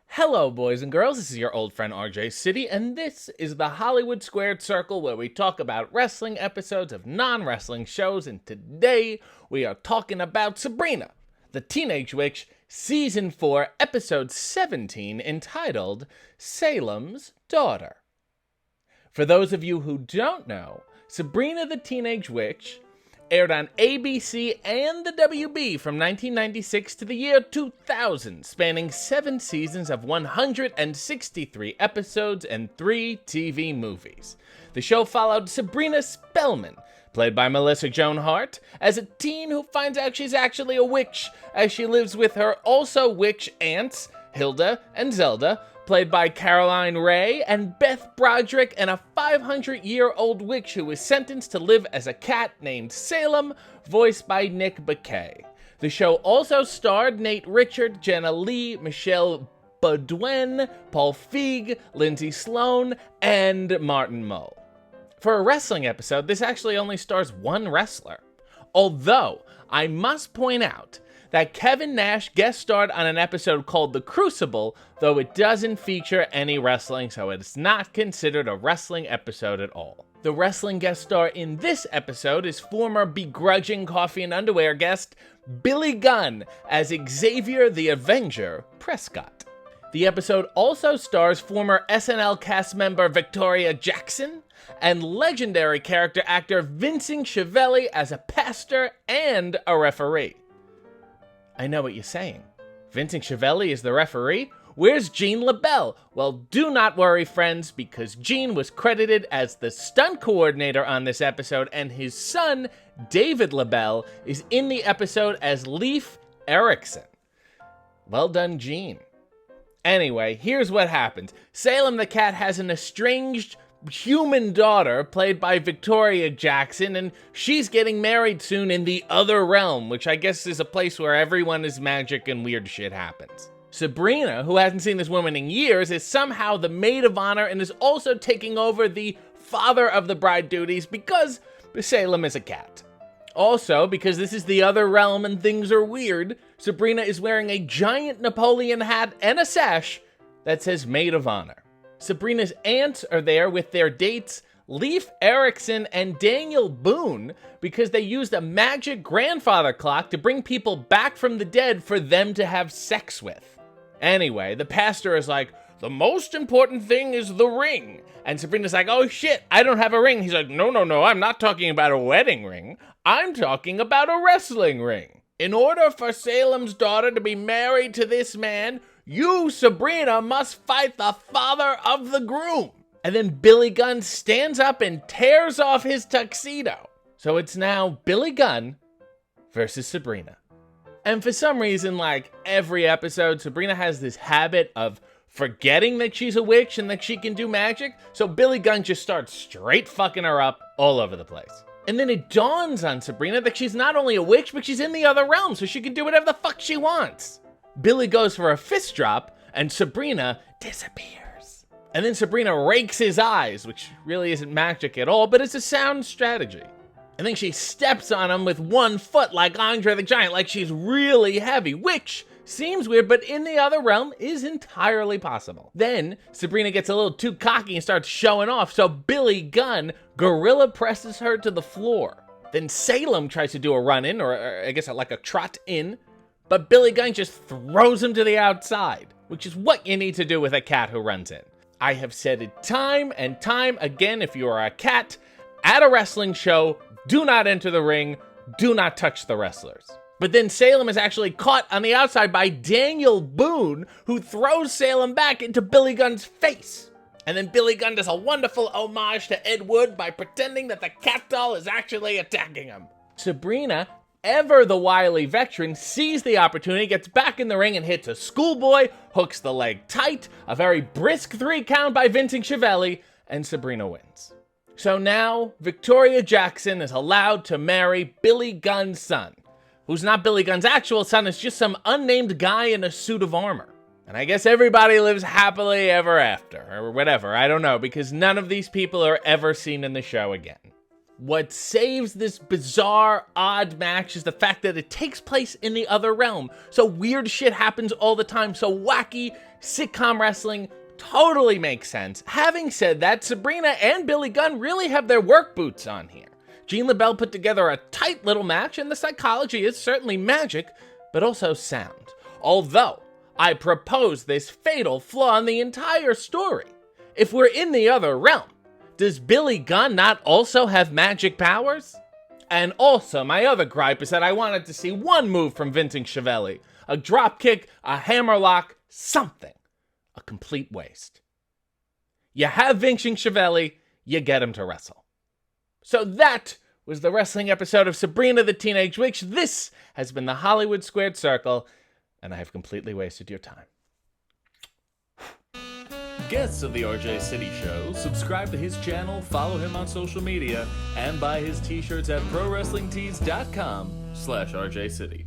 Hello, boys and girls. This is your old friend RJ City, and this is the Hollywood Squared Circle, where we talk about wrestling episodes of non-wrestling shows, and today we are talking about Sabrina, the Teenage Witch, Season 4, Episode 17, entitled Salem's Daughter. For those of you who don't know, Sabrina the Teenage Witch aired on ABC and the WB from 1996 to the year 2000, spanning 7 seasons of 163 episodes and 3 TV movies. The show followed Sabrina Spellman, played by Melissa Joan Hart, as a teen who finds out she's actually a witch, as she lives with her also witch aunts, Hilda and Zelda, played by Caroline Ray, and Beth Broderick, and a 500-year-old witch who was sentenced to live as a cat named Salem, voiced by Nick Bakay. The show also starred Nate Richard, Jenna Lee, Michelle Baudouin, Paul Feig, Lindsay Sloan, and Martin Mull. For a wrestling episode, this actually only stars one wrestler. Although, I must point out that Kevin Nash guest starred on an episode called The Crucible, though it doesn't feature any wrestling, so it's not considered a wrestling episode at all. The wrestling guest star in this episode is former Begrudging Coffee and Underwear guest Billy Gunn as Xavier the Avenger Prescott. The episode also stars former SNL cast member Victoria Jackson and legendary character actor Vincent Schiavelli as a pastor and a referee. I know what you're saying. Vincent Schiavelli is the referee? Where's Gene LaBelle? Well, do not worry, friends, because Gene was credited as the stunt coordinator on this episode, and his son, David LaBelle, is in the episode as Leif Erikson. Well done, Gene. Anyway, here's what happens. Salem the cat has an estranged human daughter played by Victoria Jackson, and she's getting married soon in the other realm, which I guess is a place where everyone is magic and weird shit happens. Sabrina, who hasn't seen this woman in years, is somehow the maid of honor and is also taking over the father of the bride duties because Salem is a cat. Also, because this is the other realm and things are weird, Sabrina is wearing a giant Napoleon hat and a sash that says maid of honor. Sabrina's aunts are there with their dates, Leif Erikson and Daniel Boone, because they used a magic grandfather clock to bring people back from the dead for them to have sex with. Anyway, the pastor is like, the most important thing is the ring. And Sabrina's like, oh shit, I don't have a ring. He's like, no, I'm not talking about a wedding ring. I'm talking about a wrestling ring. In order for Salem's daughter to be married to this man, you, Sabrina, must fight the father of the groom. And then Billy Gunn stands up and tears off his tuxedo. So it's now Billy Gunn versus Sabrina. And for some reason, like every episode, Sabrina has this habit of forgetting that she's a witch and that she can do magic. So Billy Gunn just starts straight fucking her up all over the place. And then it dawns on Sabrina that she's not only a witch, but she's in the other realm, so she can do whatever the fuck she wants. Billy goes for a fist drop, and Sabrina disappears. And then Sabrina rakes his eyes, which really isn't magic at all, but it's a sound strategy. And then she steps on him with one foot like Andre the Giant, like she's really heavy, which seems weird, but in the other realm is entirely possible. Then Sabrina gets a little too cocky and starts showing off, so Billy Gunn gorilla presses her to the floor. Then Salem tries to do a run-in, or I guess like a trot in, but Billy Gunn just throws him to the outside, which is what you need to do with a cat who runs in. I have said it time and time again, if you are a cat at a wrestling show, do not enter the ring, do not touch the wrestlers. But then Salem is actually caught on the outside by Daniel Boone, who throws Salem back into Billy Gunn's face. And then Billy Gunn does a wonderful homage to Ed Wood by pretending that the cat doll is actually attacking him. Sabrina, ever the wily veteran, sees the opportunity, gets back in the ring and hits a schoolboy, hooks the leg tight, a very brisk 3 count by Vincent Schiavelli, and Sabrina wins. So now, Victoria Jackson is allowed to marry Billy Gunn's son, who's not Billy Gunn's actual son, it's just some unnamed guy in a suit of armor. And I guess everybody lives happily ever after, or whatever, I don't know, because none of these people are ever seen in the show again. What saves this bizarre, odd match is the fact that it takes place in the other realm. So weird shit happens all the time. So wacky sitcom wrestling totally makes sense. Having said that, Sabrina and Billy Gunn really have their work boots on here. Jean LaBelle put together a tight little match, and the psychology is certainly magic, but also sound. Although, I propose this fatal flaw in the entire story. If we're in the other realm, does Billy Gunn not also have magic powers? And also, my other gripe is that I wanted to see one move from Vincent Schiavelli. A drop kick, a hammerlock, something. A complete waste. You have Vincent Schiavelli, you get him to wrestle. So that was the wrestling episode of Sabrina the Teenage Witch. This has been the Hollywood Squared Circle, and I have completely wasted your time. Guests of the RJ City Show, subscribe to his channel, follow him on social media, and buy his t-shirts at prowrestlingtees.com/RJ City.